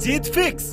जीत fix.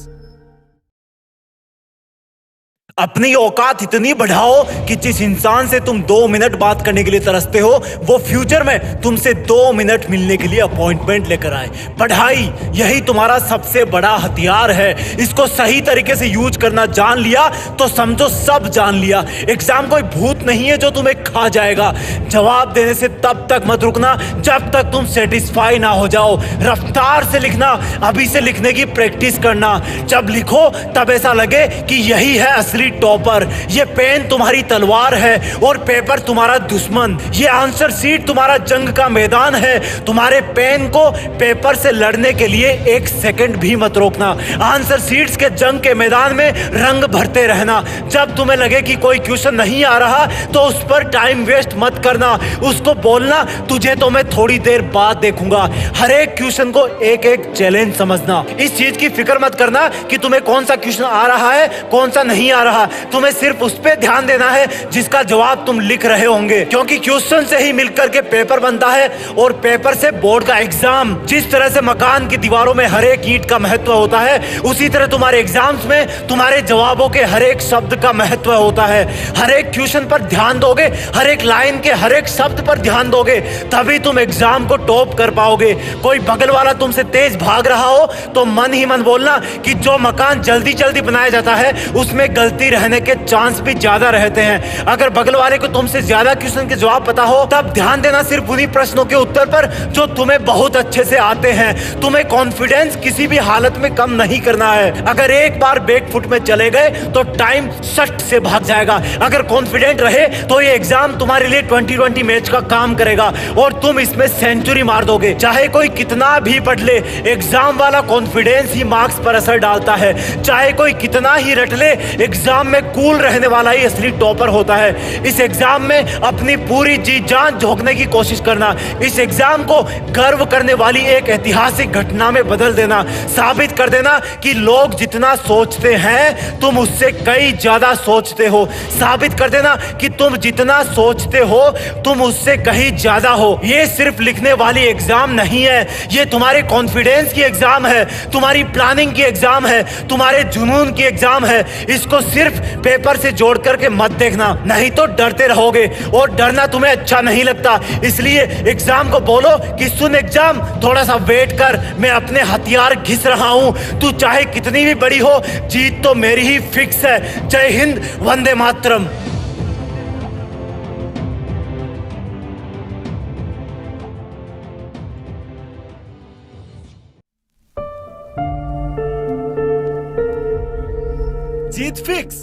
अपनी औकात इतनी बढ़ाओ कि जिस इंसान से तुम 2 मिनट बात करने के लिए तरसते हो वो फ्यूचर में तुमसे 2 मिनट मिलने के लिए अपॉइंटमेंट लेकर आए। पढ़ाई यही तुम्हारा सबसे बड़ा हथियार है। इसको सही तरीके से यूज करना जान लिया तो समझो सब जान लिया। एग्जाम कोई भूत नहीं है जो तुम्हें खा जाएगा। जवाब देने से तब तक मत रुकना जब तक तुम सेटिस्फाई ना हो जाओ। रफ्तार से लिखना, अभी से लिखने की प्रैक्टिस करना। जब लिखो तब ऐसा लगे कि यही है असली टॉपर। ये पेन तुम्हारी तलवार है और पेपर तुम्हारा दुश्मन। ये आंसर शीट तुम्हारा जंग का मैदान है। तुम्हारे पेन को पेपर से लड़ने के लिए 1 सेकंड भी मत रोकना। आंसर शीट्स के जंग के मैदान में रंग भरते रहना। जब तुम्हें लगे कि कोई क्वेश्चन नहीं आ रहा तो उस पर टाइम वेस्ट मत करना। उसको बोलना तुझे तो मैं थोड़ी देर बाद देखूंगा। हर एक क्वेश्चन को एक एक चैलेंज समझना। इस चीज की फिक्र मत करना कि तुम्हें कौन सा क्वेश्चन आ रहा है कौन सा नहीं आ रहा। तुम्हें सिर्फ उस पे ध्यान देना है जिसका जवाब तुम लिख रहे होंगे, क्योंकि क्वेश्चन से ही मिलकर के पेपर बनता है और पेपर से बोर्ड का एग्जाम। जिस तरह से मकान की दीवारों में हर एक ईंट का महत्व होता है उसी तरह तुम्हारे एग्जाम्स में तुम्हारे जवाबों के हर एक शब्द का महत्व होता है। हर एक क्वेश्चन पर ध्यान दोगे, हर एक लाइन के हर एक शब्द पर ध्यान दोगे, तभी तुम एग्जाम को टॉप कर पाओगे। कोई बगल वाला तुमसे तेज भाग रहा हो तो मन ही मन बोलना कि जो मकान जल्दी जल्दी बनाया जाता है उसमें गलती रहने के चांस भी ज्यादा रहते हैं। अगर बगल वाले को तुमसे ज्यादा क्वेश्चन के जवाब पता हो तब ध्यान देना सिर्फ उन्हीं प्रश्नों के उत्तर पर जो तुम्हें बहुत अच्छे से आते हैं। तुम्हें कॉन्फिडेंस किसी भी हालत में कम नहीं करना है। अगर एक बार बैकफुट में चले गए तो टाइम सट से भाग जाएगा। अगर कॉन्फिडेंट रहे तो ये एग्जाम तुम्हारे लिए 2020 मैच का काम करेगा और तुम इसमें सेंचुरी मार दोगे। चाहे कोई कितना भी पढ़ ले, एग्जाम वाला कॉन्फिडेंस ही मार्क्स पर असर डालता है। चाहे कोई कितना ही रट ले, एग्जाम में कूल रहने वाला ही असली टॉपर होता है। इस एग्जाम में अपनी पूरी जी जान झोंकने की कोशिश करना। इस एग्जाम को गर्व करने वाली एक ऐतिहासिक घटना में बदल देना। साबित कर देना कि लोग जितना सोचते हैं तुम उससे कई ज्यादा सोचते हो। साबित कर देना कि तुम जितना सोचते हो तुम उससे कहीं ज्यादा हो। ये सिर्फ लिखने वाली एग्जाम नहीं है, ये तुम्हारे कॉन्फिडेंस की एग्जाम है, तुम्हारी प्लानिंग की एग्जाम है, तुम्हारे जुनून की एग्जाम है। इसको सिर्फ पेपर से जोड़ करके मत देखना, नहीं तो डरते रहोगे और डरना तुम्हें अच्छा नहीं लगता। इसलिए एग्जाम को बोलो कि सुन एग्जाम, थोड़ा सा वेट कर, मैं अपने हथियार घिस रहा हूं। तू चाहे कितनी भी बड़ी हो, जीत तो मेरी ही फिक्स है। जय हिंद, वंदे मातरम। जीत फिक्स।